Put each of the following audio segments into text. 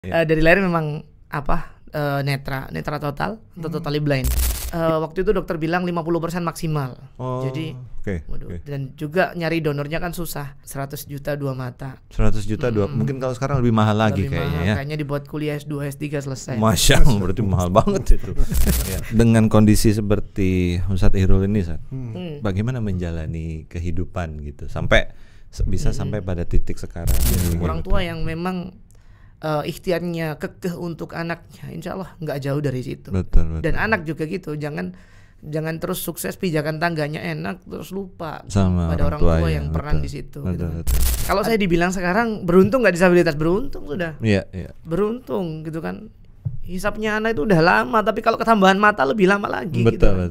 Dari lahir memang netra total atau totally blind. Waktu itu dokter bilang 50% maksimal. Jadi dan juga nyari donornya kan susah. 100 juta 2 mata. 100 juta mungkin kalau sekarang lebih mahal lagi kayaknya ya. Kayaknya dibuat kuliah S2 S3 selesai. Masya Allah, berarti mahal banget itu. Dengan kondisi seperti Ustadz Irul ini, bagaimana menjalani kehidupan gitu sampai bisa sampai pada titik sekarang? Orang tua yang memang ikhtiarnya kekeh untuk anaknya, insya Allah nggak jauh dari situ. Betul. Dan anak juga gitu, jangan terus sukses pijakan tangganya enak terus lupa sama pada orang tua yang peran di situ. Betul. Kalau saya dibilang sekarang beruntung nggak disabilitas, beruntung sudah. Iya. Beruntung gitu kan. Hisapnya anak itu udah lama, tapi kalau ketambahan mata lebih lama lagi. Betul.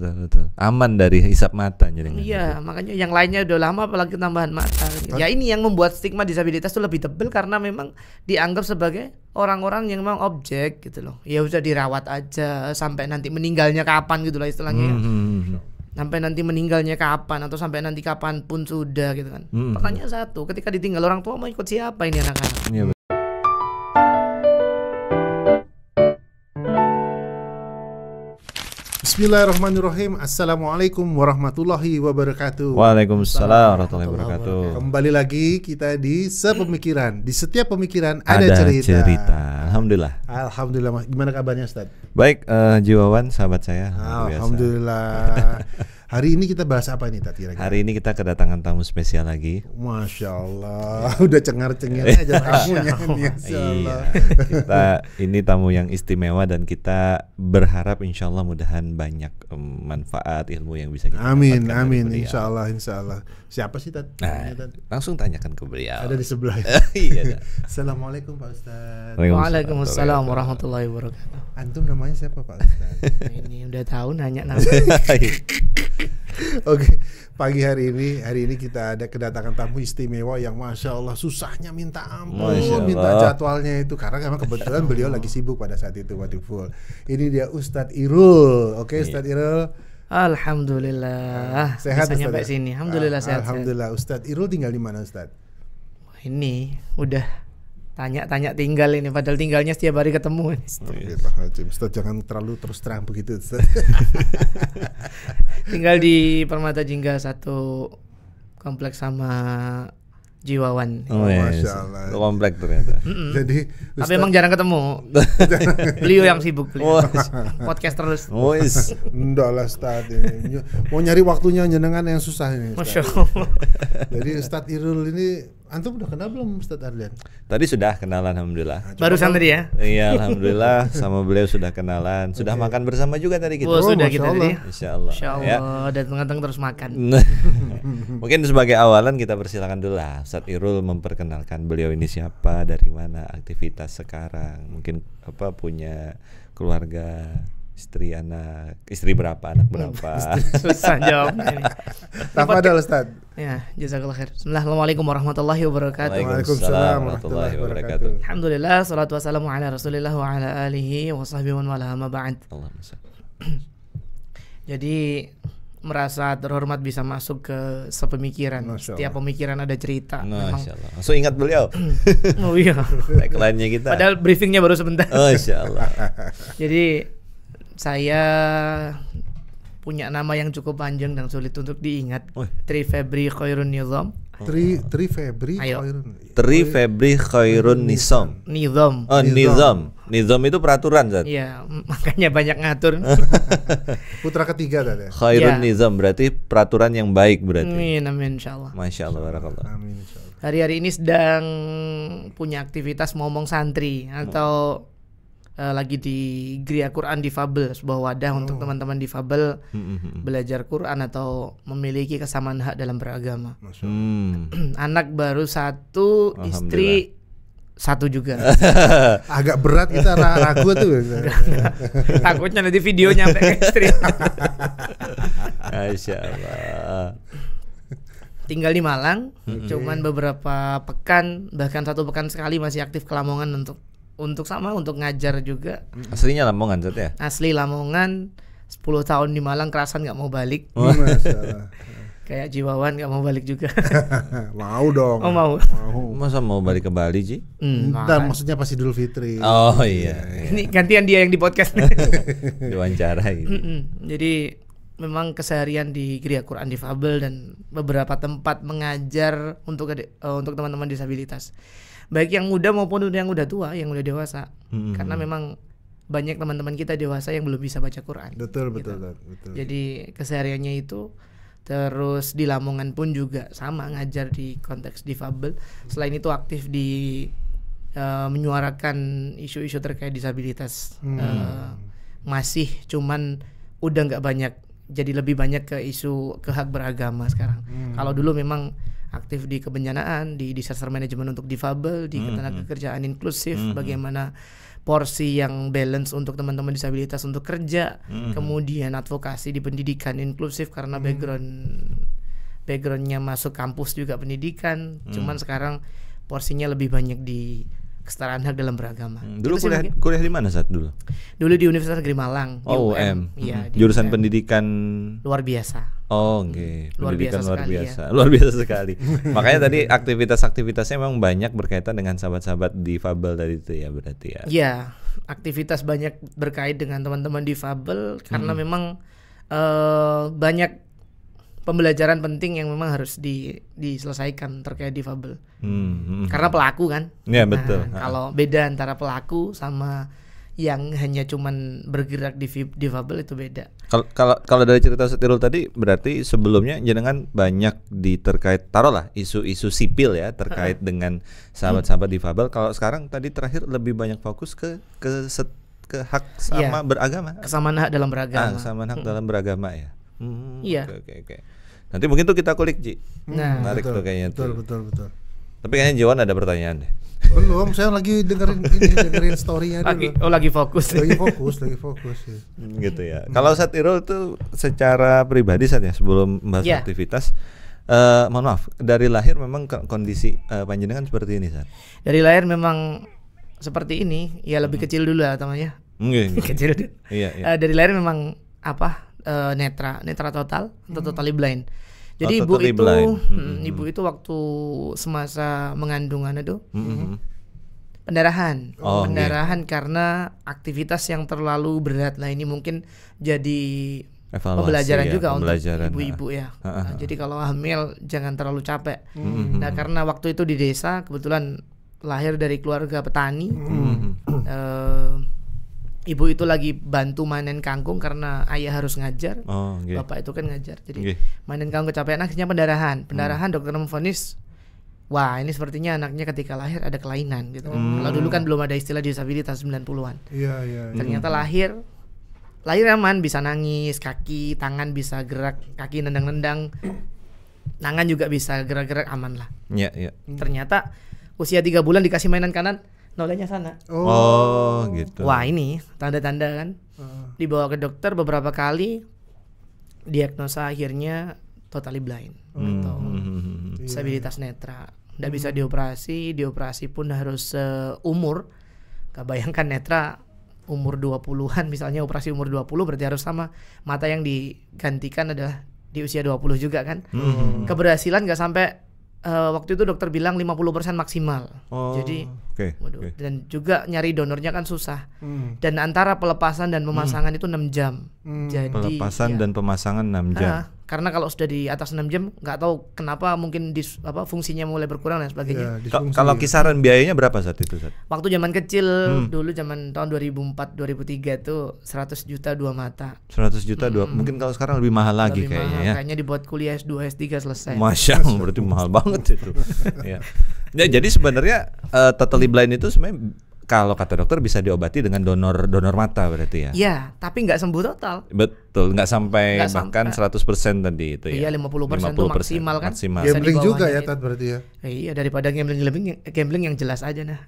Aman dari hisap mata jadi. Iya, makanya yang lainnya udah lama apalagi tambahan mata. Ya ini yang membuat stigma disabilitas itu lebih tebal karena memang dianggap sebagai orang-orang yang memang objek gitu loh. Ya udah dirawat aja sampai nanti meninggalnya kapan gitu lah istilahnya. Sampai nanti meninggalnya kapan atau sampai nanti kapan pun sudah gitu kan. Pertanyaan satu, ketika ditinggal orang tua mau ikut siapa ini anak-anak? Iya. Bismillahirrahmanirrahim. Assalamualaikum warahmatullahi wabarakatuh. Waalaikumsalam warahmatullahi wabarakatuh. Kembali lagi kita di Sepemikiran. Di setiap pemikiran ada cerita. Alhamdulillah. Gimana kabarnya Ustaz? Baik, Jiwawan sahabat saya. Alhamdulillah. Hari ini kita bahas apa nih Tati? Hari ini kita kedatangan tamu spesial lagi. Masya Allah, udah cengar-cengir aja tamunya nih. Iya, kita ini tamu yang istimewa dan kita berharap insya Allah mudahan banyak manfaat ilmu yang bisa kita dapatkan. Amin. Insya Allah. Siapa sih Tati? Langsung tanyakan ke beliau. Ada di sebelah. Iya. Assalamualaikum Pak Ustaz. Waalaikumsalam warahmatullahi wabarakatuh. Antum namanya siapa Pak Ustaz? Ini udah tahu nanya nama. Oke, pagi hari ini kita ada kedatangan tamu istimewa yang masya Allah susahnya minta ampun, minta jadwalnya itu karena memang kebetulan beliau lagi sibuk pada saat itu waktu full. Ini dia Ustadz Irul. Oke, Ustadz Irul. Alhamdulillah. Sehat bisa nyampe sini. Alhamdulillah sehat. Alhamdulillah. Ustadz Irul tinggal di mana Ustadz? Ini udah tanya tinggal ini, padahal tinggalnya setiap hari ketemu. Ustadz jangan terlalu terus terang begitu Ustadz. Tinggal di Permata Jingga 1 kompleks sama Jiwawan. Masya Allah. Komplek ternyata. Jadi Ustadz, tapi emang jarang ketemu. Beliau yang sibuk podcast terus. Enggak lah Ustadz ini. Mau nyari waktunya jenengan yang susah ini Masya Allah. Jadi Ustadz Irul ini antum udah kenal belum Ustadz Ardian? Tadi sudah kenalan alhamdulillah. Barusan tadi ya? Iya alhamdulillah sama beliau sudah kenalan. Sudah makan bersama juga tadi kita. Sudah kita tadi. Insyaallah. Insyaallah datang terus makan. Mungkin sebagai awalan kita persilakan dulu lah Ustadz Irul memperkenalkan beliau ini siapa, dari mana, aktivitas sekarang, mungkin punya keluarga, istri berapa, anak berapa. Susah jawabnya ini. Tafadhol Ustaz. Ya, jazakallah khair. Bismillahirrahmanirrahim warahmatullahi wabarakatuh. Waalaikumsalam warahmatullahi wabarakatuh. Alhamdulillah, salatu wassalamu ala Rasulillah wa ala alihi wa sahbihi wa wala ma ba'd. Jadi merasa terhormat bisa masuk ke Sepemikiran. Setiap pemikiran ada cerita. Masya Allah. Langsung ingat beliau. Oh iya. Tagline-nya kita. Padahal briefingnya baru sebentar. Masya Allah. Jadi saya punya nama yang cukup panjang dan sulit untuk diingat. Tri Febri Khairun Nizam. Tri Febri Khairun. Tri Febri Khairun Nizam. Nizam itu peraturan Zat. Iya, makanya banyak ngatur. Putra ketiga tadi. Khairun Nizam berarti peraturan yang baik berarti. Amin insyaallah. Masya Allah barakallah. Amin insyaallah. Hari-hari ini sedang punya aktivitas ngomong santri atau lagi di Gria Quran Difabel, sebuah wadah untuk teman-teman difabel belajar Quran atau memiliki kesamaan hak dalam beragama. Anak baru 1, istri 1 juga. Agak berat kita ragu tuh. Takutnya nanti videonya sampai ke istri. Masya Allah. Tinggal di Malang, cuman beberapa pekan, bahkan 1 pekan sekali masih aktif ke Lamongan untuk ngajar juga. Aslinya Lamongan Zat ya? Asli Lamongan, 10 tahun di Malang, kerasan nggak mau balik. Masalah. Kayak Jiwawan nggak mau balik juga. Mau dong. Oh mau. Masa mau balik ke Bali, Ji? Ntar maksudnya pas Idul Fitri. Oh iya. Ini gantian dia yang di podcast. Diwawancarai. Jadi memang keseharian di Geria Quran Difabel dan beberapa tempat mengajar untuk teman-teman disabilitas, baik yang muda maupun yang udah tua, yang udah dewasa. Karena memang banyak teman-teman kita dewasa yang belum bisa baca Quran. Betul. Jadi kesehariannya itu. Terus di Lamongan pun juga sama, ngajar di konteks difabel. Selain itu aktif di menyuarakan isu-isu terkait disabilitas. Masih cuman udah nggak banyak, jadi lebih banyak ke isu ke hak beragama sekarang. Kalau dulu memang aktif di kebencanaan, di disaster management untuk difabel, di ketenagakerjaan inklusif, bagaimana porsi yang balance untuk teman-teman disabilitas untuk kerja, kemudian advokasi di pendidikan inklusif karena backgroundnya masuk kampus juga pendidikan, cuman sekarang porsinya lebih banyak di kesetaraan hak dalam beragama. Dulu kuliah di mana saat dulu? Dulu di Universitas Negeri Malang. Oh, UM. Iya, jurusan UM. pendidikan Luar biasa. Oh, oke. Luar Pendidikan biasa luar sekali, biasa. Luar biasa sekali. Makanya tadi aktivitas-aktivitasnya memang banyak berkaitan dengan sahabat-sahabat difabel tadi itu ya, berarti ya. Iya, aktivitas banyak berkait dengan teman-teman difabel karena memang banyak pembelajaran penting yang memang harus diselesaikan terkait difabel. Karena pelaku kan. Iya, betul. Kalau beda antara pelaku sama yang hanya cuman bergerak di difabel itu beda. Kalau dari cerita Setirul tadi berarti sebelumnya jenengan banyak terkait taruhlah isu-isu sipil ya terkait dengan sahabat-sahabat difabel. Kalau sekarang tadi terakhir lebih banyak fokus ke hak sama beragama. Kesamaan hak dalam beragama. Kesamaan hak dalam beragama ya. Iya. Oke. Nanti mungkin tuh kita kulik, Ji. Menarik tuh kayaknya tuh. Betul. Tapi kayaknya Jiwan ada pertanyaan deh. Belum, saya lagi dengerin story-nya dulu. Lagi fokus. Lagi fokus ya. Gitu ya. Kalau Satirul tuh secara pribadi saja sebelum membahas aktivitas, mohon maaf, dari lahir memang kondisi panjenengan seperti ini, Sat? Dari lahir memang seperti ini, ya lebih kecil dulu lah namanya. Kecil dulu. Iya. Dari lahir memang netra total atau totally blind. Jadi ibu itu waktu semasa mengandungan itu pendarahan, karena aktivitas yang terlalu berat. Nah ini mungkin jadi pembelajaran juga untuk ibu-ibu ya. Jadi kalau hamil jangan terlalu capek. Nah karena waktu itu di desa kebetulan lahir dari keluarga petani. Ibu itu lagi bantu manen kangkung karena ayah harus ngajar, bapak itu kan ngajar, jadi manen kangkung kecapean, akhirnya pendarahan. Dokter memvonis, wah ini sepertinya anaknya ketika lahir ada kelainan gitu. Kalau dulu kan belum ada istilah disabilitas 90-an. Iya. Ternyata lahir aman, bisa nangis, kaki tangan bisa gerak, kaki nendang-nendang, tangan juga bisa gerak-gerak, aman lah. Iya. Ternyata usia 3 bulan dikasih mainan kanan, nolanya sana. Oh gitu. Wah ini tanda-tanda kan. Dibawa ke dokter beberapa kali, diagnosa akhirnya totally blind atau disabilitas netra. Nggak bisa dioperasi pun harus umur. Gak bayangkan netra umur 20-an misalnya, operasi umur 20 berarti harus sama. Mata yang digantikan adalah di usia 20 juga kan. Keberhasilan gak sampai waktu itu dokter bilang 50% maksimal. Jadi dan juga nyari donornya kan susah. Dan antara pelepasan dan pemasangan itu 6 jam. Jadi pelepasan dan pemasangan 6 jam. Karena kalau sudah di atas 6 jam nggak tahu kenapa mungkin fungsinya mulai berkurang dan sebagainya. Kalau kisaran biayanya berapa saat itu, Sat? Waktu zaman kecil dulu zaman tahun 2004 2003 tuh 100 juta 2 mata. 100 juta 2. Mungkin kalau sekarang lebih mahal lagi kayaknya ya. Kayaknya dibuat kuliah S2 S3 selesai. Masya Allah, berarti mahal banget itu. Ya, jadi sebenarnya totally blind itu sebenarnya kalau kata dokter bisa diobati dengan donor mata berarti ya? Iya, tapi nggak sembuh total. Betul, nggak sampai bahkan 100% tadi itu ya? Iya, 50% itu maksimal kan? Gambling juga ya Tat berarti ya? Iya, daripada gambling yang jelas aja nah.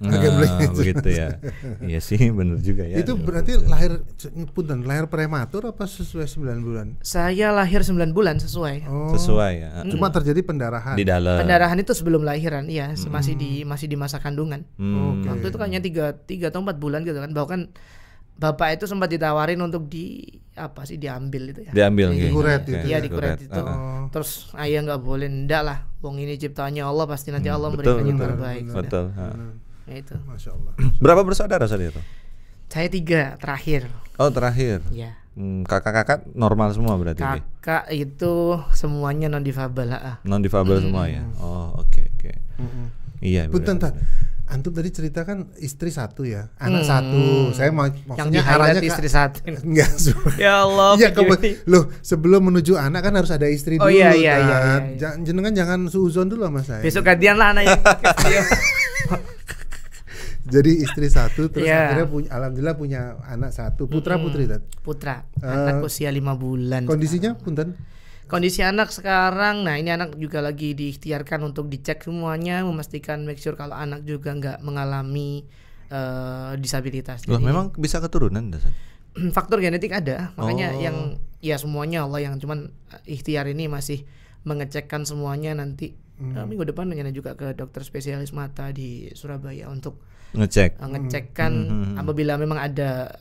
Begitu ya. Iya sih, benar juga ya. Itu berarti lahir prematur apa sesuai 9 bulan? Saya lahir 9 bulan sesuai. Sesuai ya. Cuma terjadi pendarahan. Di dalam. Pendarahan itu sebelum lahiran, iya, masih di masa kandungan. Waktu itu kayaknya 3 atau 4 bulan gitu kan. Bahkan bapak itu sempat ditawarin untuk diambil itu ya. Diambil gitu. Dikuret Oke, itu. Iya dikuret itu. Terus ayah nggak boleh, ndak lah. Wong ini ciptaannya Allah, pasti nanti Allah memberikan yang terbaik. Sudah. Betul. Ya itu. Masya Allah. Berapa bersaudara saat itu? Saya 3 terakhir. Oh terakhir. Ya. Kakak-kakak normal semua berarti? Kakak itu semuanya non difabel. Non difabel semua ya. Oh oke. Iya. Punten, antum tadi cerita kan istri 1 ya, anak 1. Saya maksudnya arahnya istri 1. Enggak. Ya Allah. Iya loh, sebelum menuju anak kan harus ada istri dulu. Iya. Jenengan jangan suuzon dulu sama saya. Besok gantian lah anak yang Jadi istri 1 terus akhirnya alhamdulillah punya anak 1, putra putri Tat. Putra. Anak usia 5 bulan. Kondisinya punten? Kondisi anak sekarang, nah ini anak juga lagi diikhtiarkan untuk dicek semuanya, memastikan make sure kalau anak juga nggak mengalami disabilitas. Loh, memang bisa keturunan dasar? Faktor genetik ada, makanya yang ya semuanya Allah yang cuman ikhtiar ini masih mengecekkan semuanya nanti. Minggu depan rencana juga ke dokter spesialis mata di Surabaya untuk ngecekkan apabila memang ada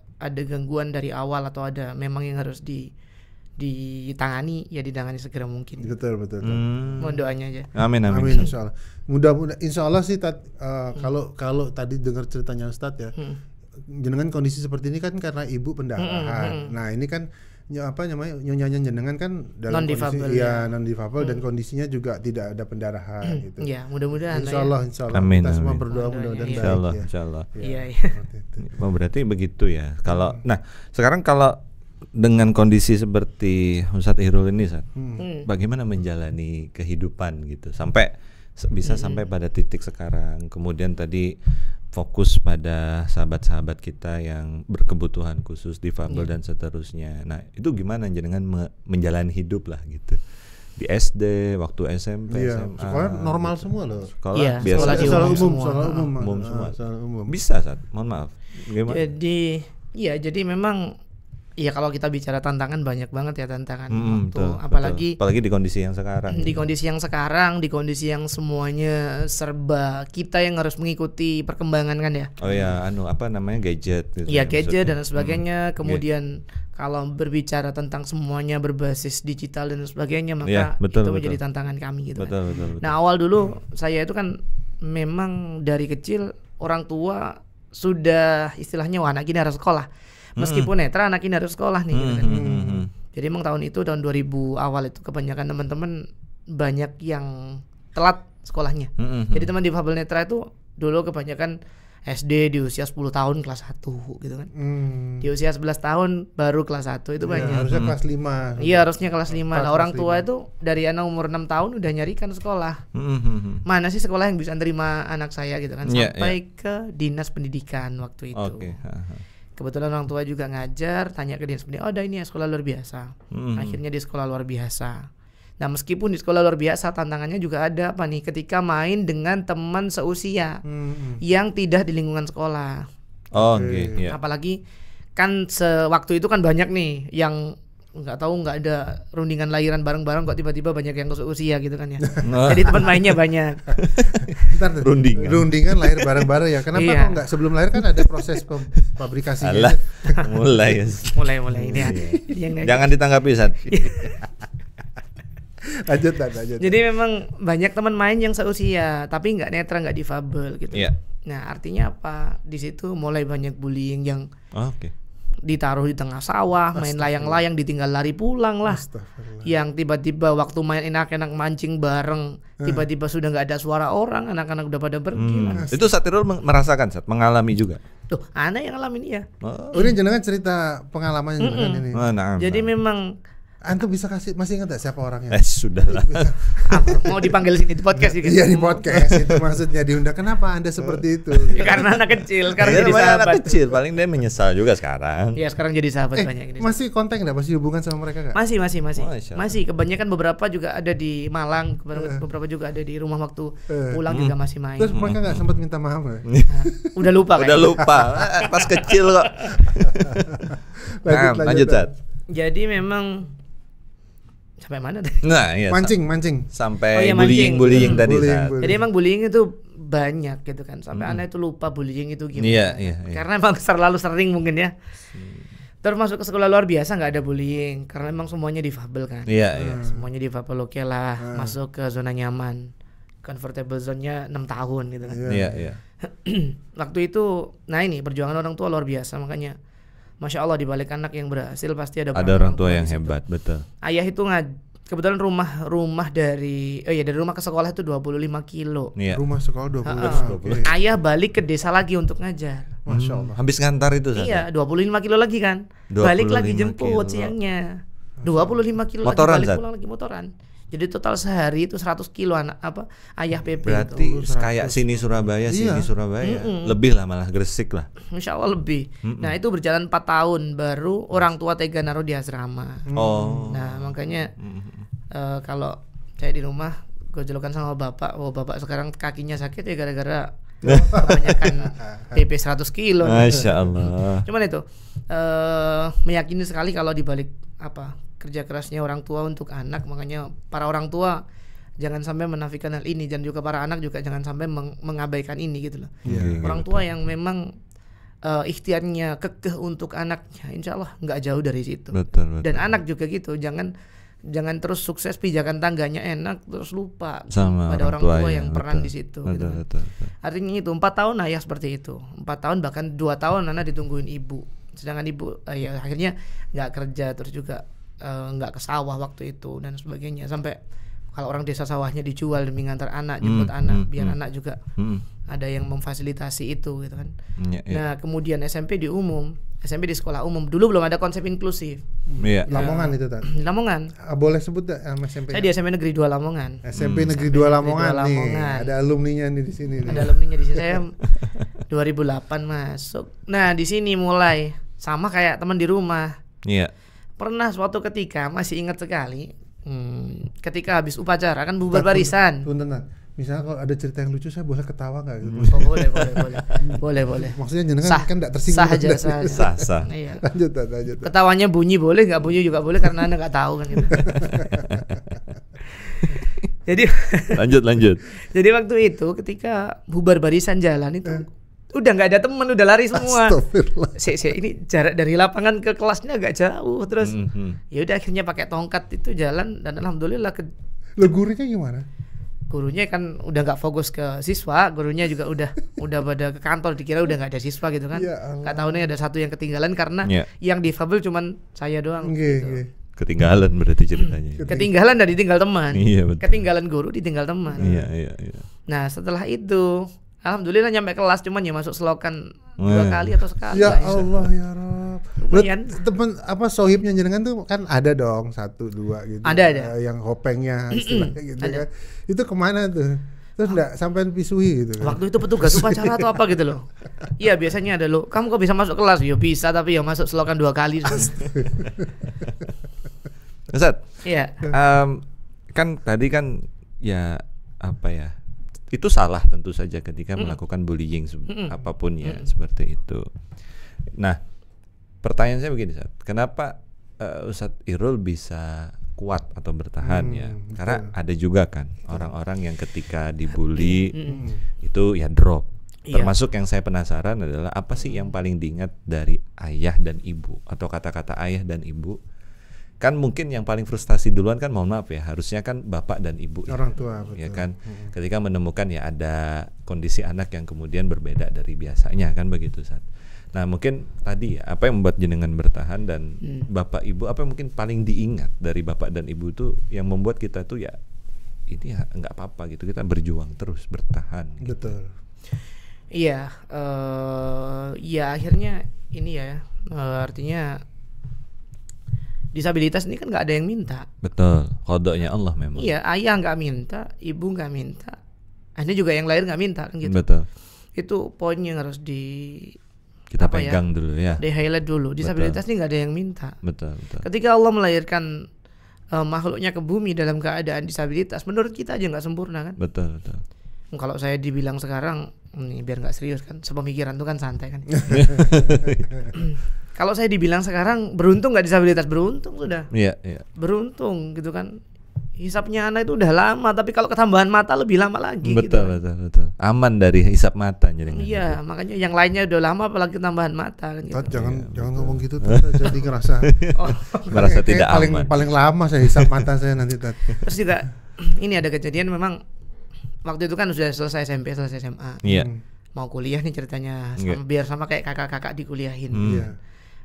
gangguan dari awal atau ada memang yang harus ditangani ya ditangani segera mungkin. Betul. Mohon doanya aja. Amin. Insyaallah. Mudah-mudahan insyaallah sih kalau tadi dengar ceritanya Ustadz ya. Jenengan kondisi seperti ini kan karena ibu pendarahan. Nah, ini kan nyonyanya jenengan kan dalam kondisi non difabel dan kondisinya juga tidak ada pendarahan gitu. Ya, mudah-mudahan insyaallah. Amin, Kita semua berdoa mudah-mudahan baik. Insyaallah. Iya. Oh, berarti begitu ya. Kalau sekarang kalau dengan kondisi seperti Ustadz Irul ini, bagaimana menjalani kehidupan gitu sampai bisa sampai pada titik sekarang. Kemudian tadi fokus pada sahabat-sahabat kita yang berkebutuhan khusus difabel dan seterusnya. Nah, itu gimana jenengan menjalani hidup lah gitu. Di SD, waktu SMP, SMA. Sekolah normal semua loh. Sekolah biasa. Sekolah umum semua. Bisa, mohon maaf. Gimana? Jadi memang iya kalau kita bicara tantangan banyak banget ya tantangan betul, apalagi di kondisi yang sekarang. Di kondisi yang semuanya serba kita yang harus mengikuti perkembangan kan ya. Oh ya, gadget gitu. Iya, gadget dan sebagainya. Kemudian kalau berbicara tentang semuanya berbasis digital dan sebagainya maka itu menjadi tantangan kami gitu. Betul. Nah, awal dulu saya itu kan memang dari kecil orang tua sudah istilahnya anak ini harus sekolah. Meskipun netra anak ini harus sekolah nih gitu kan. Jadi emang tahun 2000 awal itu kebanyakan teman-teman banyak yang telat sekolahnya. Jadi teman difabel netra itu dulu kebanyakan SD di usia 10 tahun kelas 1 gitu kan. Di usia 11 tahun baru kelas 1 itu banyak. Harusnya kelas 5. Iya, harusnya kelas 5. Nah, orang tua itu dari anak umur 6 tahun udah nyarikan sekolah. Mana sih sekolah yang bisa nerima anak saya gitu kan. Sampai ke dinas pendidikan waktu itu. Kebetulan orang tua juga ngajar, tanya ke dinas pendidikan, ada ini ya sekolah luar biasa. Akhirnya di sekolah luar biasa. Nah, meskipun di sekolah luar biasa tantangannya juga ada apa nih ketika main dengan teman seusia yang tidak di lingkungan sekolah. Apalagi kan waktu itu kan banyak nih yang nggak ada rundingan lahiran bareng-bareng kok tiba-tiba banyak yang seusia gitu kan ya. Jadi teman mainnya banyak. Ntar rundingan lahir bareng-bareng ya. Kenapa kok nggak sebelum lahir kan ada proses pabrikasinya. Mulai ini ya. Jangan ditanggapi Sat. Lanjut. Jadi memang banyak teman main yang seusia tapi nggak netra, nggak difabel gitu. Nah, artinya apa? Di situ mulai banyak bullying yang ditaruh di tengah sawah, main layang-layang ditinggal lari pulang lah. Yang tiba-tiba waktu main enak-enak mancing bareng, tiba-tiba sudah nggak ada suara orang, anak-anak udah pada pergi lah. Itu Satirul merasakan, mengalami juga. Tuh, anak yang ngalamin ya. Ini jenengan cerita pengalaman jenengan ini. Jadi memang Antum bisa masih ingat gak siapa orangnya? Sudahlah. Mau dipanggil sini di podcast juga. Iya, di podcast itu maksudnya diundang. Kenapa Anda seperti itu? Karena anak kecil, karena jadi sahabat. Anak kecil, paling dia menyesal juga sekarang. Iya, sekarang jadi sahabat banyak ini. Masih kontak enggak? Masih hubungan sama mereka enggak? Masih. Kebanyakan beberapa juga ada di Malang, beberapa juga ada di rumah waktu pulang juga masih main. Terus mereka enggak sempat minta maaf ya? Udah lupa. Pas kecil kok. Lanjut. Jadi memang sampai mana tadi? Nah, iya. Mancing. Sampai bullying tadi. Jadi emang bullying itu banyak gitu kan, sampai anak itu lupa bullying itu gimana. Iya. Karena emang terlalu sering mungkin ya. Terus masuk ke sekolah luar biasa nggak ada bullying karena emang semuanya difabel kan. Iya. Semuanya difabel, oke lah, masuk ke zona nyaman. Comfortable zone-nya 6 tahun gitu kan. Iya. Waktu itu, nah ini perjuangan orang tua luar biasa, makanya Masya Allah di balik anak yang berhasil pasti ada orang tua yang di situ. hebat, betul. Ayah itu kebetulan rumah dari rumah ke sekolah itu 25 kilo. Iya. Rumah sekolah 20. Ayah balik ke desa lagi untuk ngajar. Masya Allah. Habis ngantar itu Ustaz. Iya, 25 kilo lagi kan. 25 Balik lagi jemput kilo. siangnya. 25 kilo Motoran, lagi balik Zat? pulang lagi motoran. Jadi total sehari itu 100 kilo ayah PP Berarti itu. kayak sini Surabaya, sini Surabaya. Lebih lah, malah Gresik lah. Insya Allah lebih. Nah itu berjalan 4 tahun baru orang tua tega naruh di asrama. Oh. Nah makanya kalau saya di rumah gojolokan sama bapak, bapak sekarang kakinya sakit ya gara-gara kebanyakan PP 100 kilo. Masya Allah. Cuman itu meyakini sekali kalau dibalik kerja kerasnya orang tua untuk anak, makanya para orang tua jangan sampai menafikan hal ini, dan juga para anak juga jangan sampai mengabaikan ini gitu loh. Orang tua yang memang ikhtiarnya kekeh untuk anaknya, insya Allah nggak jauh dari situ. Betul. Dan anak juga gitu, jangan terus sukses pijakan tangganya enak terus lupa sama pada orang tua yang peran betul. di situ. Betul. Artinya itu 4 tahun ayah seperti itu, 4 tahun bahkan 2 tahun anak ditungguin ibu, sedangkan ibu akhirnya nggak kerja, terus juga nggak ke sawah waktu itu dan sebagainya, sampai kalau orang desa sawahnya dijual demi ngantar anak, jemput anak biar anak juga ada yang memfasilitasi itu gitu kan. Nah kemudian SMP di sekolah umum, dulu belum ada konsep inklusif. Lamongan itu tadi. Lamongan. Boleh sebut SMP? Saya di SMP Negeri 2 Lamongan. SMP Negeri 2 Lamongan nih. Ada alumninya nih di sini. Ada alumninya di sini. Saya 2008 masuk. Nah di sini mulai sama kayak teman di rumah. Iya. Pernah suatu ketika, masih ingat sekali, ketika habis upacara kan bubar barisan. Bentar. Misalnya kalau ada cerita yang lucu, saya boleh ketawa nggak? Oh, boleh. Maksudnya jenengan kan nggak tersinggung. Sah aja. Sah. Iya. Lanjut. Ketawanya bunyi boleh, nggak bunyi juga boleh karena Anda nggak tahu kan gitu. Jadi lanjut. Jadi waktu itu ketika bubar barisan jalan itu udah nggak ada teman, udah lari semua. Astagfirullah. Ini jarak dari lapangan ke kelasnya agak jauh, terus ya udah akhirnya pakai tongkat itu jalan, dan alhamdulillah Lo gurunya gimana? Gurunya kan udah nggak fokus ke siswa, gurunya juga udah pada ke kantor, dikira udah nggak ada siswa gitu kan. Nggak tahu nih ada satu yang ketinggalan karena yang difabel cuman saya doang. Gitu. Ketinggalan berarti ceritanya. Ketinggalan dan ditinggal teman. Iya, betul. Ketinggalan guru, ditinggal teman. Iya. Nah setelah itu alhamdulillah nyampe kelas, cuman ya masuk selokan 2 kali atau sekali. Ya Allah ya Rob. Lumayan. Temen sohibnya jenengan tuh kan ada dong 1, 2 gitu. Ada. Yang hopengnya istilahnya gitu Ada. kan. Itu kemana tuh? Terus enggak sampai pisui gitu kan. Waktu itu petugas upacara atau apa gitu loh. Iya biasanya ada lo. Kamu kok bisa masuk kelas? Ya bisa, tapi ya masuk selokan 2 kali. Ustaz. Iya. Kan tadi kan ya itu salah tentu saja ketika melakukan bullying apapun ya seperti itu. Nah, pertanyaan saya begini, Ustaz. Kenapa Ustaz Irul bisa kuat atau bertahan ya? Karena ada juga kan orang-orang yang ketika dibully itu ya drop. Termasuk yang saya penasaran adalah apa sih yang paling diingat dari ayah dan ibu, atau kata-kata ayah dan ibu? Kan mungkin yang paling frustasi duluan kan, mohon maaf ya, harusnya kan bapak dan ibu orang tua, betul. Ya kan, ketika menemukan ya ada kondisi anak yang kemudian berbeda dari biasanya kan begitu, Ustaz. Nah mungkin tadi ya, apa yang membuat jenengan bertahan, dan bapak ibu apa yang mungkin paling diingat dari bapak dan ibu itu yang membuat kita tuh ya ini ya nggak apa-apa gitu, kita berjuang terus bertahan gitu. Betul. Iya, ya akhirnya ini ya, artinya disabilitas ini kan nggak ada yang minta. Betul, kodoknya Allah memang. Iya, ayah nggak minta, ibu nggak minta, ini juga yang lahir nggak minta kan gitu. Betul. Itu poin yang harus kita pegang dulu ya. Di highlight dulu. Disabilitas ini nggak ada yang minta. Betul. Ketika Allah melahirkan makhluknya ke bumi dalam keadaan disabilitas, menurut kita aja nggak sempurna kan. Betul. Kalau saya dibilang sekarang, nih biar nggak serius kan, sepemikiran tuh kan santai kan. Kalau saya dibilang sekarang beruntung nggak disabilitas, beruntung sudah. Iya. Beruntung gitu kan. Hisapnya anak itu udah lama, tapi kalau ketambahan mata lebih lama lagi. Betul, gitu. betul. Aman dari hisap mata jadi. Iya, makanya yang lainnya udah lama apalagi tambahan mata kan gitu. Jangan ngomong gitu tuh, jadi ngerasa merasa tidak paling aman. paling lama saya hisap mata saya nanti. Terus juga ini ada kejadian memang waktu itu kan sudah selesai SMP, selesai SMA. Iya. Mau kuliah nih ceritanya biar sama kayak kakak-kakak dikuliahin. Iya.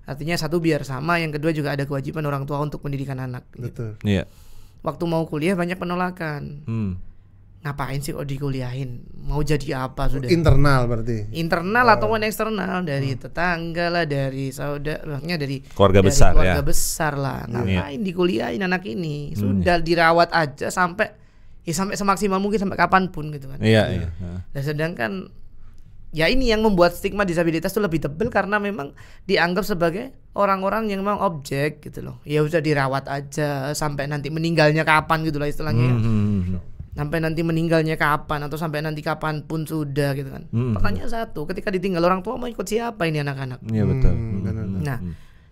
Artinya satu biar sama, yang kedua juga ada kewajiban orang tua untuk mendidikan anak. Betul. Iya. Waktu mau kuliah banyak penolakan. Ngapain sih kok dikuliahin? Mau jadi apa sudah? Internal berarti. Internal ataupun eksternal, dari tetangga lah, dari saudaranya, dari keluarga dari besar keluarga ya. besar lah. Ngapain dikuliahin anak ini? Sudah dirawat aja sampai semaksimal mungkin, sampai kapanpun gitu kan. Iya. Dan sedangkan ya ini yang membuat stigma disabilitas itu lebih tebal karena memang dianggap sebagai orang-orang yang memang objek gitu loh. Ya udah dirawat aja sampai nanti meninggalnya kapan gitu lah istilahnya ya. Sampai nanti meninggalnya kapan atau sampai nanti kapanpun sudah gitu kan. Pertanyaan satu, ketika ditinggal orang tua mau ikut siapa ini anak-anak? Iya betul. Nah,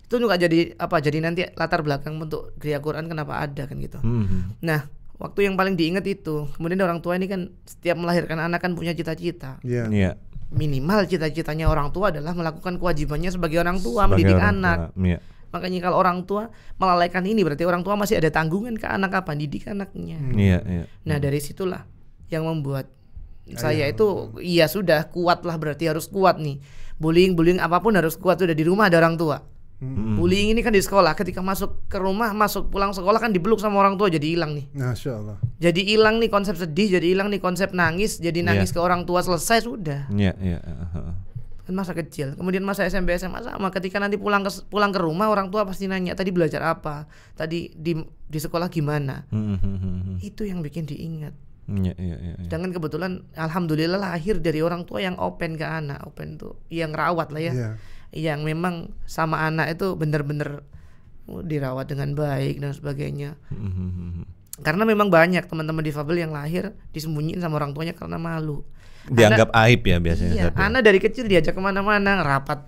itu juga jadi apa? Jadi nanti latar belakang untuk Gria Quran kenapa ada kan gitu. Nah, waktu yang paling diingat itu, kemudian orang tua ini kan setiap melahirkan anak kan punya cita-cita. Iya. Minimal cita-citanya orang tua adalah melakukan kewajibannya sebagai orang tua, mendidik anak. Iya. Makanya kalau orang tua melalaikan ini berarti orang tua masih ada tanggungan ke anak apa? Didik anaknya. Iya. Nah, dari situlah yang membuat saya itu ya sudah kuat lah, berarti harus kuat nih. Bullying apapun harus kuat, sudah di rumah ada orang tua. Bullying ini kan di sekolah, ketika masuk ke rumah, pulang sekolah kan dipeluk sama orang tua, jadi hilang nih. Masya Allah. Jadi hilang nih konsep sedih, jadi hilang nih konsep nangis, jadi nangis ke orang tua, selesai sudah. Iya. Kan masa kecil, kemudian masa SMP SMA sama, ketika nanti pulang ke rumah orang tua pasti nanya tadi belajar apa, tadi di sekolah gimana. Itu yang bikin diingat. Iya. Sedangkan kebetulan alhamdulillah lahir dari orang tua yang open ke anak, open tuh yang rawat lah ya. Yang memang sama anak itu benar-benar dirawat dengan baik dan sebagainya. Karena memang banyak teman-teman difabel yang lahir disembunyiin sama orang tuanya karena malu. Dianggap aib ya biasanya. Iya, anak dari kecil diajak kemana-mana, rapat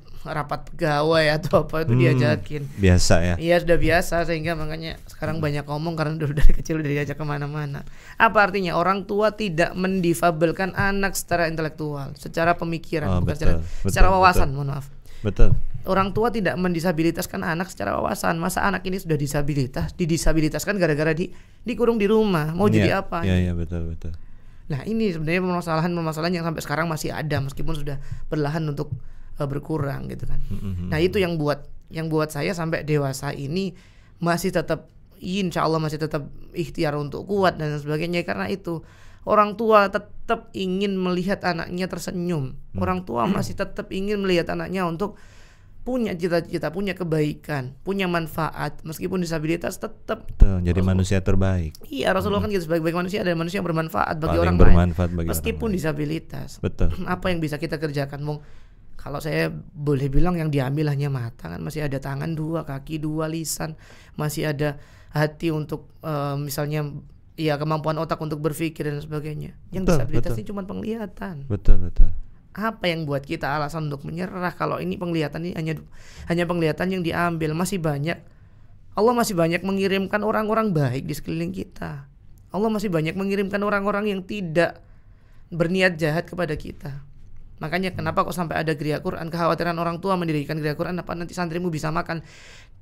pegawai atau apa itu diajakin. Biasa ya. Iya sudah biasa, sehingga makanya sekarang banyak ngomong karena dari kecil udah diajak kemana-mana. Apa artinya? Orang tua tidak mendifabelkan anak secara intelektual, secara pemikiran, bukan secara wawasan. Mohon maaf. Betul. Orang tua tidak mendisabilitaskan anak secara wawasan. Masa anak ini sudah didisabilitaskan gara-gara dikurung di rumah. Mau jadi apa? Iya betul. Nah ini sebenarnya permasalahan yang sampai sekarang masih ada, meskipun sudah perlahan untuk berkurang gitu kan. Nah itu yang buat saya sampai dewasa ini masih tetap, insya Allah masih tetap ikhtiar untuk kuat dan sebagainya. Karena itu orang tua tetap ingin melihat anaknya tersenyum. Orang tua masih tetap ingin melihat anaknya untuk punya cita-cita, punya kebaikan, punya manfaat, meskipun disabilitas tetap jadi manusia terbaik. Iya, Rasulullah kan gitu, sebagai manusia ada manusia yang bermanfaat bagi paling orang bermanfaat lain, bagi meskipun orang disabilitas. Betul. Apa yang bisa kita kerjakan? Kalau saya boleh bilang yang diambil hanya mata, kan masih ada tangan 2, kaki 2, lisan, masih ada hati untuk misalnya ya kemampuan otak untuk berpikir dan sebagainya. Yang disabilitas ini cuma penglihatan. Betul. Apa yang buat kita alasan untuk menyerah kalau ini penglihatan ini hanya penglihatan yang diambil? Allah masih banyak mengirimkan orang-orang baik di sekeliling kita. Allah masih banyak mengirimkan orang-orang yang tidak berniat jahat kepada kita. Makanya kenapa kok sampai ada Gria Quran, kekhawatiran orang tua mendirikan Gria Quran, apa nanti santrimu bisa makan,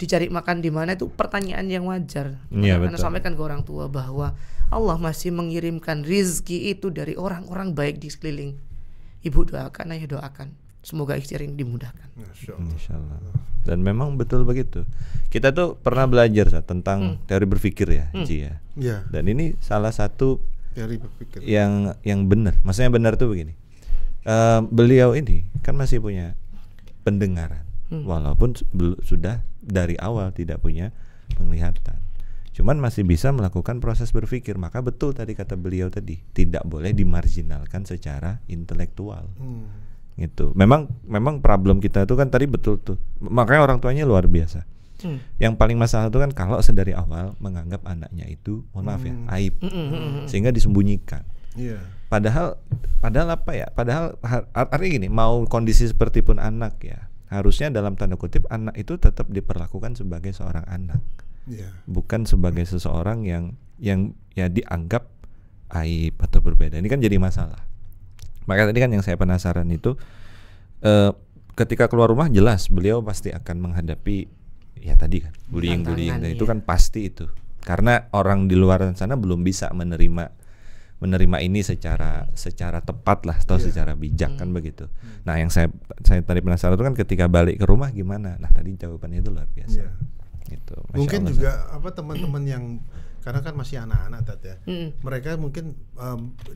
dicari makan di mana, itu pertanyaan yang wajar. Karena sampaikan ke orang tua bahwa Allah masih mengirimkan rizki itu dari orang-orang baik di sekeliling. Ibu doakan, ayah doakan, semoga ikhtiar ini dimudahkan. Insyaallah. Dan memang betul begitu. Kita tuh pernah belajar tentang teori berpikir ya, Ji ya. Dan ini salah satu teori berpikir yang benar. Maksudnya benar tuh begini. Beliau ini kan masih punya pendengaran, walaupun sudah dari awal tidak punya penglihatan. Cuman masih bisa melakukan proses berpikir. Maka betul tadi kata beliau tadi, tidak boleh dimarginalkan secara intelektual. Gitu. Memang problem kita itu kan tadi betul tuh. Makanya orang tuanya luar biasa. Yang paling masalah itu kan kalau sedari awal menganggap anaknya itu, mohon maaf ya, aib, sehingga disembunyikan. Padahal apa ya? Padahal artinya gini, mau kondisi seperti pun anak ya, harusnya dalam tanda kutip anak itu tetap diperlakukan sebagai seorang anak. Iya. bukan sebagai seseorang yang ya dianggap aib atau berbeda. Ini kan jadi masalah. Maka tadi kan yang saya penasaran itu ketika keluar rumah jelas beliau pasti akan menghadapi ya tadi kan bullying dan itu kan pasti itu. Karena orang di luar sana belum bisa menerima ini secara tepat lah atau secara bijak kan begitu. Nah, yang saya tadi penasaran itu kan ketika balik ke rumah gimana. Nah, tadi jawabannya itu luar biasa. Gitu. Mungkin juga teman-teman yang karena kan masih anak-anak ya. Mereka mungkin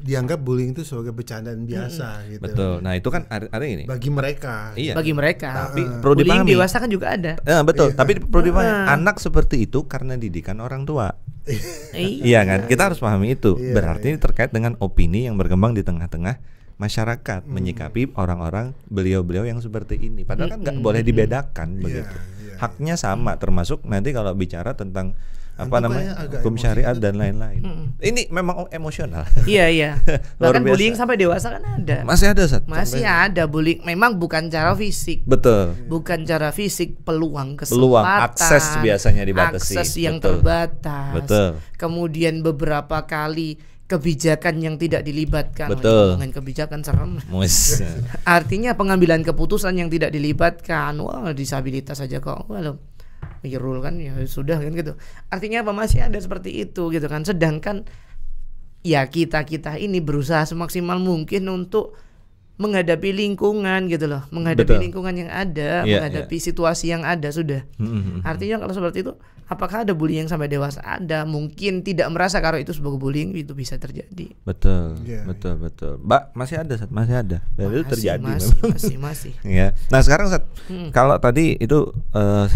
dianggap bullying itu sebagai bercandaan biasa gitu. Betul. Nah, itu kan ada ini. Bagi mereka. Iya. Bagi mereka. Tapi perlu dipahami. Bullying dewasa kan juga ada. Betul. Tapi perlu dipahami anak seperti itu karena didikan orang tua. Iya kan? Kita harus pahami itu. Berarti ini terkait dengan opini yang berkembang di tengah-tengah masyarakat menyikapi orang-orang beliau-beliau yang seperti ini. Padahal kan nggak boleh dibedakan begitu. Haknya sama, termasuk nanti kalau bicara tentang hukum syariat dan lain-lain. Ini memang emosional. Iya. Bahkan bullying sampai dewasa kan ada. Masih ada, Sat? Masih ada bullying. Memang bukan cara fisik. Betul. Bukan cara fisik, peluang kesempatan. Akses biasanya dibatasi. Akses yang terbatas. Betul. Kemudian beberapa kali kebijakan yang tidak dilibatkan. Betul. Dengan kebijakan serem. Artinya pengambilan keputusan yang tidak dilibatkan. Wah, disabilitas saja kok. Walau Irul kan ya sudah kan gitu. Artinya apa, masih ada seperti itu gitu kan. Sedangkan ya kita ini berusaha semaksimal mungkin untuk menghadapi lingkungan gitu loh, menghadapi lingkungan yang ada, menghadapi situasi yang ada sudah. Artinya kalau seperti itu, apakah ada bullying sampai dewasa? Ada, mungkin tidak merasa kalau itu sebagai bullying, itu bisa terjadi. Betul. Mbak, masih ada, Sat? Masih ada. Dan itu terjadi masih. Ya. Nah, sekarang Sat, kalau tadi itu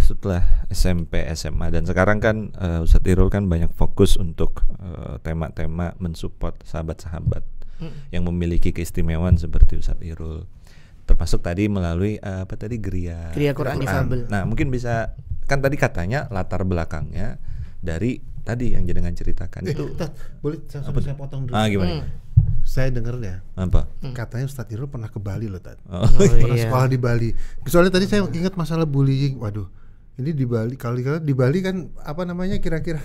setelah SMP, SMA dan sekarang kan Ustadz Irul kan banyak fokus untuk tema-tema mensupport sahabat-sahabat yang memiliki keistimewaan seperti Ustadz Irul, termasuk tadi melalui Geria Quran Difabel. Nah, mungkin bisa kan tadi katanya latar belakangnya dari tadi yang jenengan ceritakan itu. Boleh saya potong dulu. Gimana? Saya dengar ya. Apa? Katanya Ustadz Irul pernah ke Bali loh, Tat. Pernah sekolah di Bali. Soalnya tadi saya ingat masalah bullying. Waduh. Ini di Bali, kalau di Bali kan kira-kira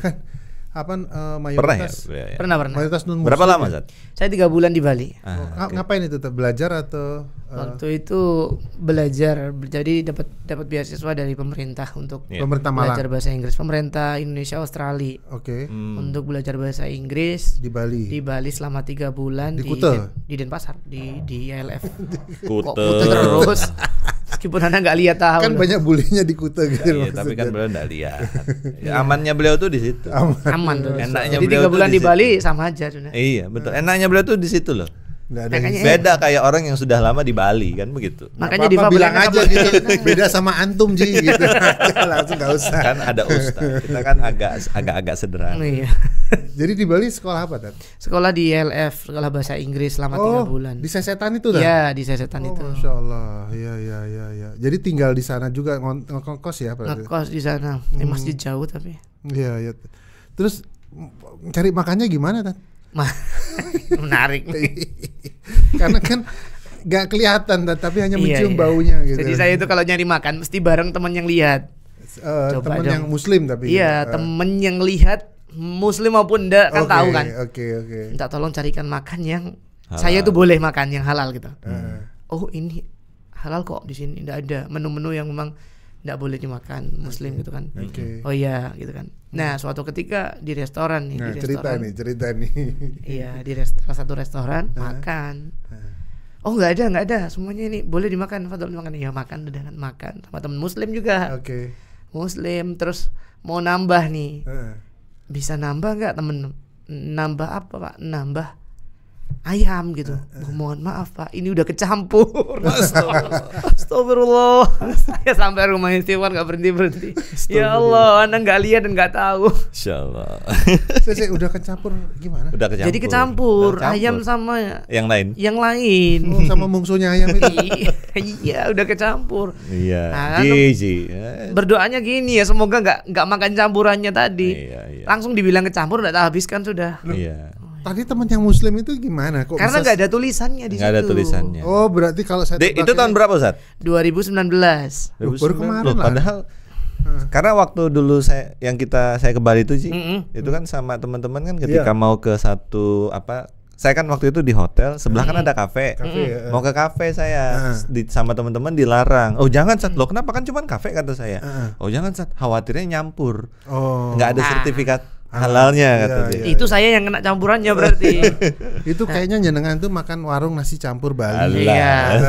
kan mayoritas pernah mayoritas non muslim. Berapa lama, Zat? Saya 3 bulan di Bali. Ngapain itu? Belajar atau waktu itu belajar, jadi dapat beasiswa dari pemerintah untuk pemerintah Malang. Belajar bahasa Inggris, pemerintah Indonesia Australia. Untuk belajar bahasa Inggris di Bali selama 3 bulan di Kuta, di Denpasar, di ILF. Kuta terus. Meskipun Anda nggak lihat tahu. Kan banyak bulinya di Kuta gitu. Iya, tapi kan beliau nggak lihat. Amannya beliau tuh di situ. Aman tuh. Enaknya jadi 3 bulan di Bali sama aja sudah. Iya, betul. Enaknya beliau tuh di situ loh. Beda kayak orang yang sudah lama di Bali kan begitu. Makanya Diva bilang aja gitu. Beda sama antum Ji gitu. Langsung enggak usah. Kan ada ustaz. Kita kan agak sederhana. Iya. Jadi di Bali sekolah apa, Tat? Sekolah di ILF, sekolah bahasa Inggris selama 3 bulan. Di Sesetan itu dah? Iya, di Sesetan itu. Masya Allah. Iya. Jadi tinggal di sana juga ngekos ya berarti? Ngekos di sana. Masjid jauh tapi. Iya. Terus cari makannya gimana, Tat? Menarik nih. Karena kan gak kelihatan tapi hanya mencium baunya gitu. Jadi saya itu kalau nyari makan mesti bareng teman yang lihat. Teman yang muslim tapi. Iya, teman yang lihat muslim maupun enggak kan tahu kan. Oke. Minta tolong carikan makan yang halal. Saya itu boleh makan yang halal gitu. Oh, ini halal kok di sini, enggak ada menu-menu yang memang enggak boleh dimakan muslim gitu kan. Oh iya gitu kan. Nah, suatu ketika di restoran nih, cerita nih. Iya, di salah satu restoran makan. Oh, enggak ada. Semuanya ini boleh dimakan, fadhol dimakan. Ya makan udah kan, makan sama teman muslim juga. Muslim terus mau nambah nih. Bisa nambah enggak temen? Nambah apa, Pak? Nambah ayam gitu. Mohon maaf Pak, ini udah kecampur. Astagfirullah. Saya sampai rumah istighfar nggak berhenti. Ya Allah, Anda nggak lihat dan nggak tahu. Insyaallah. Saya udah kecampur gimana? Udah kecampur. Jadi kecampur ayam sama yang lain. Oh, sama mungsunya ayam itu. Iya, udah kecampur. Iya. Nah, berdoanya gini ya, semoga nggak makan campurannya tadi. Iya. Langsung dibilang kecampur, udah habiskan sudah. Iya. Tadi teman yang muslim itu gimana? Kok karena nggak ada tulisannya di situ. Nggak ada tulisannya. Oh, berarti kalau saya itu tahun berapa, Ustaz? 2019. Baru kemarin loh, lah. Padahal Karena waktu dulu saya ke Bali itu sih, itu kan sama teman-teman kan ketika mau ke satu saya kan waktu itu di hotel, sebelah kan ada kafe. Mau ke kafe saya sama teman-teman dilarang. Oh jangan Sat, loh kenapa, kan cuman kafe kata saya. Oh jangan Sat, khawatirnya nyampur. Nggak ada sertifikat halalnya kata dia. Itu saya yang kena campurannya berarti. Itu kayaknya jenengan tuh makan warung nasi campur Bali. Iya.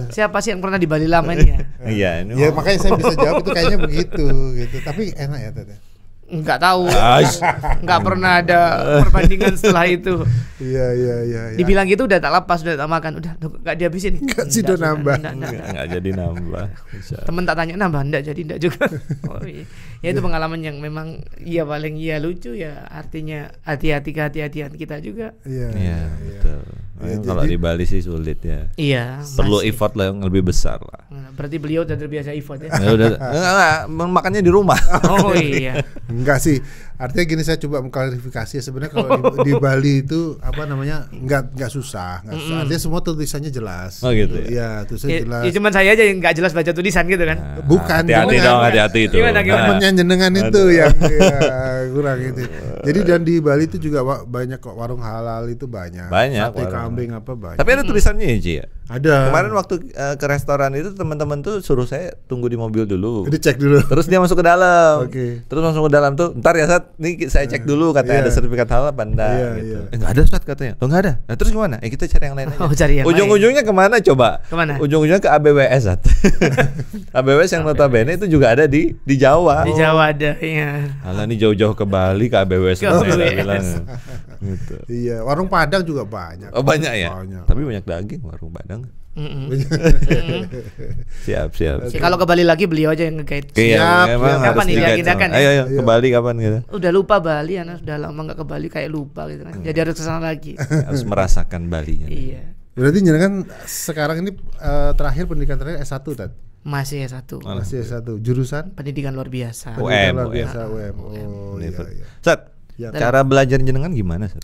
Siapa sih yang pernah di Bali lama ini ya? Iya. Ya makanya saya bisa jawab itu kayaknya begitu gitu. Tapi enak ya Tete. Enggak tahu. Enggak pernah ada perbandingan setelah itu. Iya. Dibilang gitu udah tak lepas, udah tak makan, udah enggak dihabisin. Enggak sih udah nambah. Enggak jadi nambah. Temen tak tanya nambah, enggak juga. Oh iya. Ya itu pengalaman yang memang paling lucu ya, artinya hati-hati, kehati-hatian kita juga. Iya, betul. Kalau di Bali sih sulit ya. Iya. Perlu effort lah yang lebih besar lah. Berarti beliau udah terbiasa effort ya. Enggak, makannya di rumah. Oh iya. Enggak sih. Artinya gini, saya coba mengklarifikasi sebenarnya kalau di Bali itu enggak susah. Artinya semua tulisannya jelas. Oh gitu. Iya, tulisannya jelas. Ya cuman saya aja yang enggak jelas baca tulisan gitu kan. Bukan. Hati-hati itu. Gimana? Jenengan itu yang kurang itu. Jadi dan di Bali itu juga banyak kok warung halal itu banyak. Sate kambing banyak. Tapi ada tulisannya ya Ci ya? Ada. Kemarin waktu ke restoran itu teman-teman tuh suruh saya tunggu di mobil dulu. Dicek dulu. Terus dia masuk ke dalam. Oke. Terus masuk ke dalam tuh, ntar ya Sat, nih saya cek dulu katanya ada sertifikat halal apa enggak gitu. Enggak ada Sat katanya. Oh enggak ada. Nah, terus gimana? Kita cari yang lain aja. Cari yang Ujung-ujungnya kemana coba? Kemana? Ujung-ujungnya ke ABWS Sat. ABWS yang notabene itu juga ada di Jawa. Di Jawa ada ya. Alah, ini jauh-jauh ke Bali ke ABWS. Gitu. Iya, warung Padang juga banyak. Oh banyak ya? Banyak. Tapi banyak daging warung Padang. Siap. Kalau ke Bali lagi beliau aja yang nge-guide. Siap. Kapan nih diagendakan ya? Ayo ke Bali kapan gitu? Udah lupa Bali, anak sudah lama nggak ke Bali kayak lupa gitu kan. Jadi harus kesana lagi. Harus merasakan Balinya. Iya. Berarti jenengan sekarang ini terakhir pendidikan terakhir S1 Tat? Masih S1. Masih S1. Jurusan? Pendidikan luar biasa. UM. Oh iya. Sat, cara belajar jenengan gimana Sat?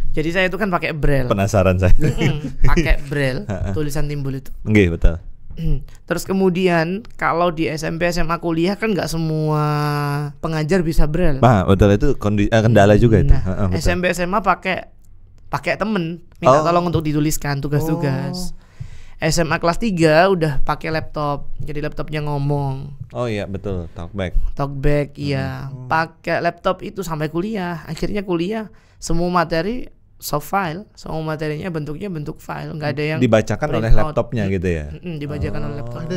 Jadi saya itu kan pakai braille. Penasaran saya. Pakai braille, tulisan timbul itu. Nggih, betul. Terus kemudian kalau di SMP SMA kuliah kan nggak semua pengajar bisa braille. Betul, itu kendala juga itu. Nah, SMP SMA pakai temen minta tolong untuk dituliskan tugas-tugas. SMA kelas 3 udah pakai laptop. Jadi laptopnya ngomong. Oh iya, betul, talkback. Talkback iya. Pakai laptop itu sampai kuliah. Akhirnya kuliah semua materi soft file, semua materinya bentuknya bentuk file, nggak ada yang dibacakan oleh laptopnya gitu ya. Dibacakan oleh laptop.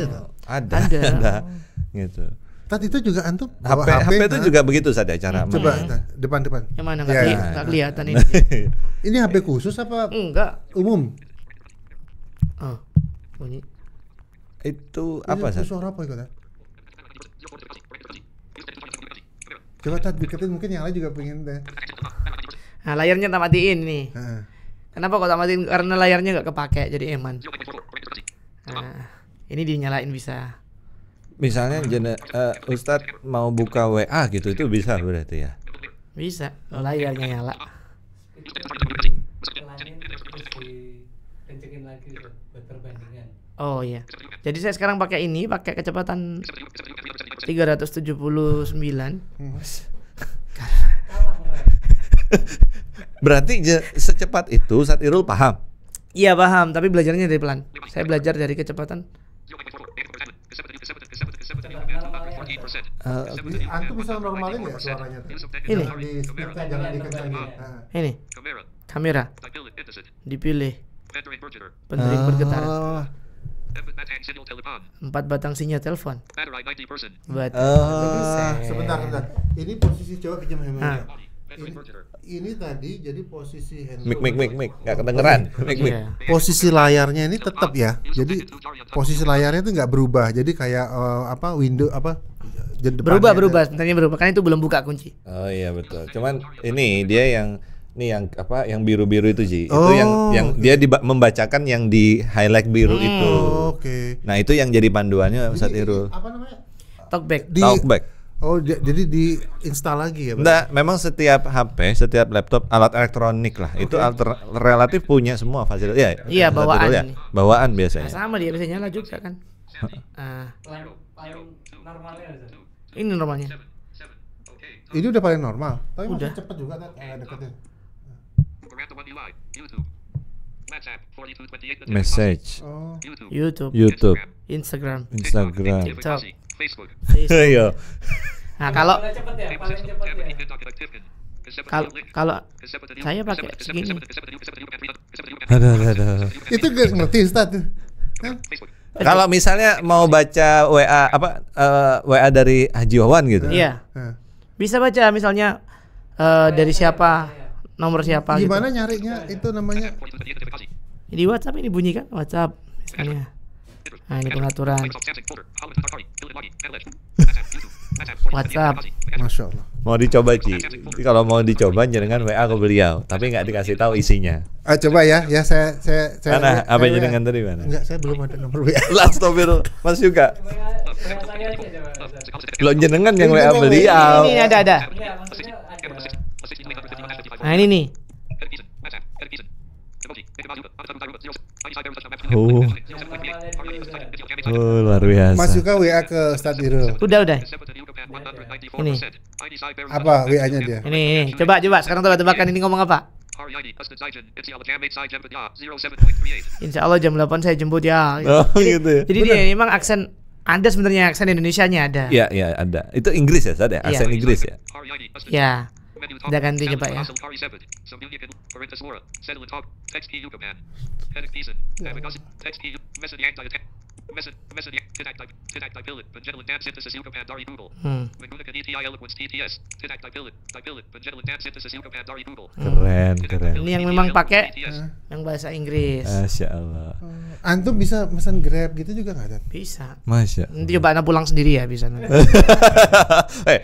Ada. Gitu. Tat itu juga antum HP itu juga begitu saja cara. Coba depan. Yang mana nggak kelihatan ini. Ini HP khusus apa? Enggak. Umum. Bunyi. Itu apa sih? Suara apa itu? Coba Tat deketin, mungkin yang lain juga pengen deh. Nah layarnya tak matiin nih. Kenapa kok tak matiin? Karena layarnya nggak kepake jadi eman. Nah ini dinyalain bisa. Misalnya Ustadz mau buka WA gitu, itu bisa berarti ya? Bisa, layarnya nyala. Oh iya. Jadi saya sekarang pakai ini, pakai kecepatan 379. Berarti secepat itu Ustadz Irul paham? Iya paham, tapi belajarnya dari pelan. Saya belajar dari kecepatan. Antum bisa normalin ya suaranya? Ini. Jangan dikencangin. Ini. Kamera. Dipilih. Pendering bergetar. 4 batang sinyal telepon. Sebentar. Ini posisi coba pinjam handphone. Ini tadi jadi posisi handphone. Mik, nggak kedengeran. Mik. Posisi layarnya ini tetap ya. Jadi posisi layarnya itu nggak berubah. Jadi kayak window berubah. Sebenarnya berubah. Kan itu belum buka kunci. Oh iya betul. Cuman ini dia yang yang biru-biru itu Ji. Itu yang dia membacakan yang di highlight biru itu. Oke. Nah itu yang jadi panduannya Ustadz Irul. Apa namanya? Talkback. Talkback. Oh, jadi diinstal lagi ya? Enggak, memang setiap HP, setiap laptop, alat elektronik lah, itu relatif punya semua fasilitas. Iya, bawaan. Ya. Bawaan biasanya. Sama dia bisa nyala juga kan. Ini normalnya. Ini udah paling normal. Tapi Udah. masih cepet juga kan deketin. Message, Oh. YouTube, YouTube, Instagram, Instagram. TikTok. Facebook. Ayo. Nah, kalau kalau saya pakai segini. Ada. Itu gak ngerti Ustaz tuh. Hah? Kalau misalnya mau baca WA WA dari Haji Wawan gitu. Iya. Hah. Bisa baca misalnya dari siapa, nomor siapa Gimana gitu. nyarinya itu namanya? Di WhatsApp ini bunyi kan? WhatsApp misalnya. Nah, ini pengaturan WhatsApp. Masya Allah. Mau dicoba Ci. Jadi kalau mau dicoba jangan WA ke beliau, tapi nggak dikasih tahu isinya. Coba ya saya Mana? Apa saya- jenengan tadi mana? Enggak, saya belum ada nomor WA. Last Astagfirullah. Mas juga. Lo jenengan yang WA beliau. Ini ada. Nah, ini nih. Oh, luar biasa. Mas juga WA ke Ustaz Irul. Udah. Ini. Apa WA-nya dia? Ini. Coba sekarang tebak-tebakan ini ngomong apa? Insya Allah jam 8 saya jemput ya. Oh, gitu ya. Jadi dia memang aksen ada sebenarnya aksen Indonesianya ada. Iya, ada. Itu Inggris ya, Sad ya? Aksen Inggris ya? Ya. Kita ganti coba ya. Keren. Ini yang memang pakai yang bahasa Inggris. Masya Allah. Antum bisa pesan Grab gitu juga nggak ada? Bisa. Masya. Nanti coba Anda pulang sendiri ya bisa. Eh,